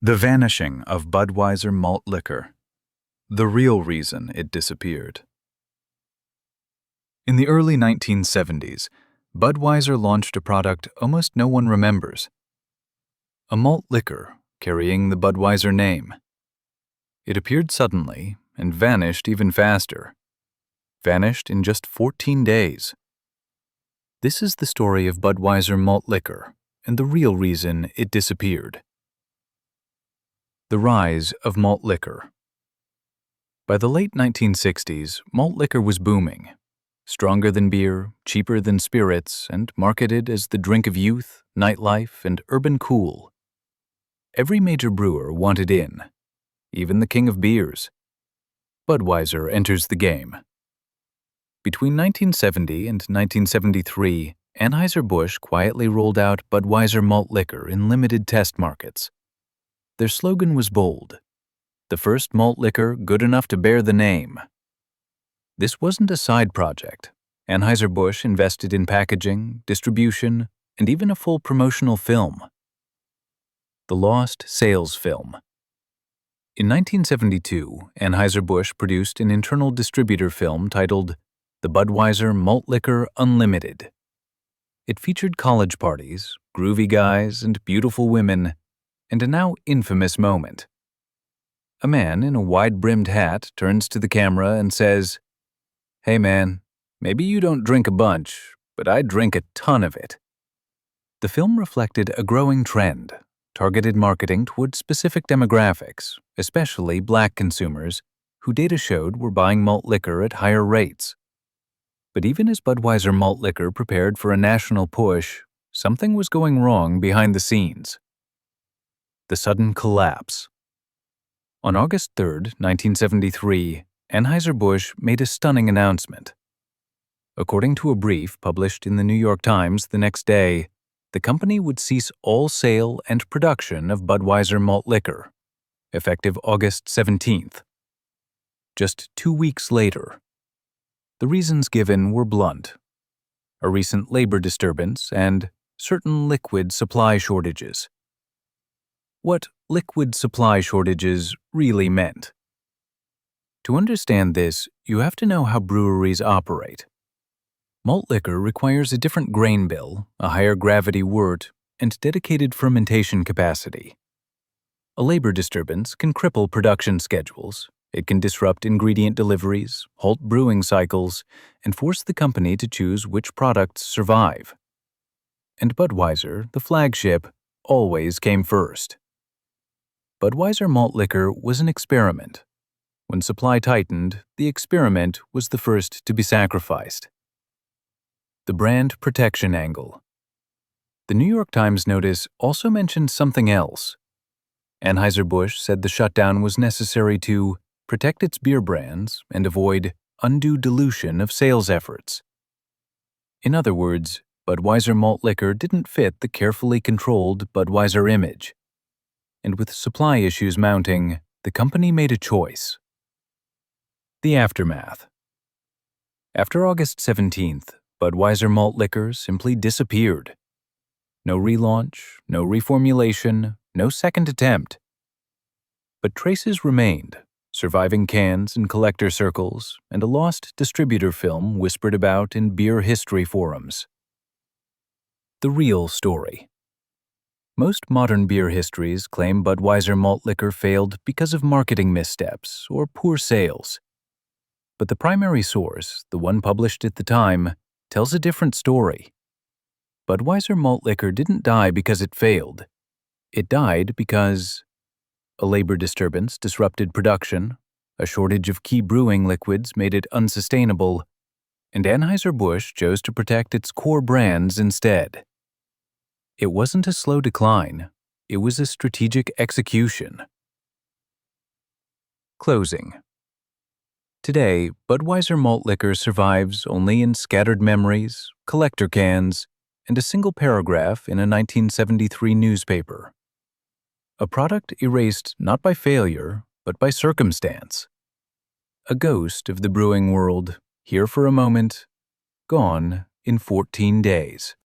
The Vanishing of Budweiser Malt Liquor. The real reason it disappeared. In the early 1970s, Budweiser launched a product almost no one remembers. A malt liquor carrying the Budweiser name. It appeared suddenly and vanished even faster. Vanished in just 14 days. This is the story of Budweiser Malt Liquor and the real reason it disappeared. The rise of malt liquor. By the late 1960s, malt liquor was booming. Stronger than beer, cheaper than spirits, and marketed as the drink of youth, nightlife, and urban cool. Every major brewer wanted in, even the king of beers. Budweiser enters the game. Between 1970 and 1973, Anheuser Busch quietly rolled out Budweiser malt liquor in limited test markets. Their slogan was bold: the first malt liquor good enough to bear the name. This wasn't a side project. Anheuser Busch invested in packaging, distribution, and even a full promotional film. The Lost Sales Film. In 1972, Anheuser Busch produced an internal distributor film titled The Budweiser Malt Liquor Unlimited. It featured college parties, groovy guys, and beautiful women, and a now infamous moment. A man in a wide-brimmed hat turns to the camera and says, "Hey man, maybe you don't drink a bunch, but I drink a ton of it." The film reflected a growing trend, targeted marketing toward specific demographics, especially black consumers, who data showed were buying malt liquor at higher rates. But even as Budweiser malt liquor prepared for a national push, something was going wrong behind the scenes. The sudden collapse. On August 3, 1973, Anheuser Busch made a stunning announcement. According to a brief published in the New York Times the next day, the company would cease all sale and production of Budweiser malt liquor, effective August 17th. Just 2 weeks later. The reasons given were blunt: a recent labor disturbance and certain liquid supply shortages. What liquid supply shortages really meant. To understand this, you have to know how breweries operate. Malt liquor requires a different grain bill, a higher gravity wort, and dedicated fermentation capacity. A labor disturbance can cripple production schedules. It can disrupt ingredient deliveries, halt brewing cycles, and force the company to choose which products survive. And Budweiser, the flagship, always came first. Budweiser malt liquor was an experiment. When supply tightened, the experiment was the first to be sacrificed. The brand protection angle. The New York Times notice also mentioned something else. Anheuser Busch said the shutdown was necessary to protect its beer brands and avoid undue dilution of sales efforts. In other words, Budweiser malt liquor didn't fit the carefully controlled Budweiser image. And with supply issues mounting, the company made a choice. The aftermath. After August 17th, Budweiser malt liquor simply disappeared. No relaunch, no reformulation, no second attempt. But traces remained, surviving cans in collector circles, and a lost distributor film whispered about in beer history forums. The real story. Most modern beer histories claim Budweiser malt liquor failed because of marketing missteps or poor sales. But the primary source, the one published at the time, tells a different story. Budweiser malt liquor didn't die because it failed. It died because a labor disturbance disrupted production, a shortage of key brewing liquids made it unsustainable, and Anheuser Busch chose to protect its core brands instead. It wasn't a slow decline, it was a strategic execution. Closing. Today, Budweiser malt liquor survives only in scattered memories, collector cans, and a single paragraph in a 1973 newspaper. A product erased not by failure, but by circumstance. A ghost of the brewing world, here for a moment, gone in 14 days.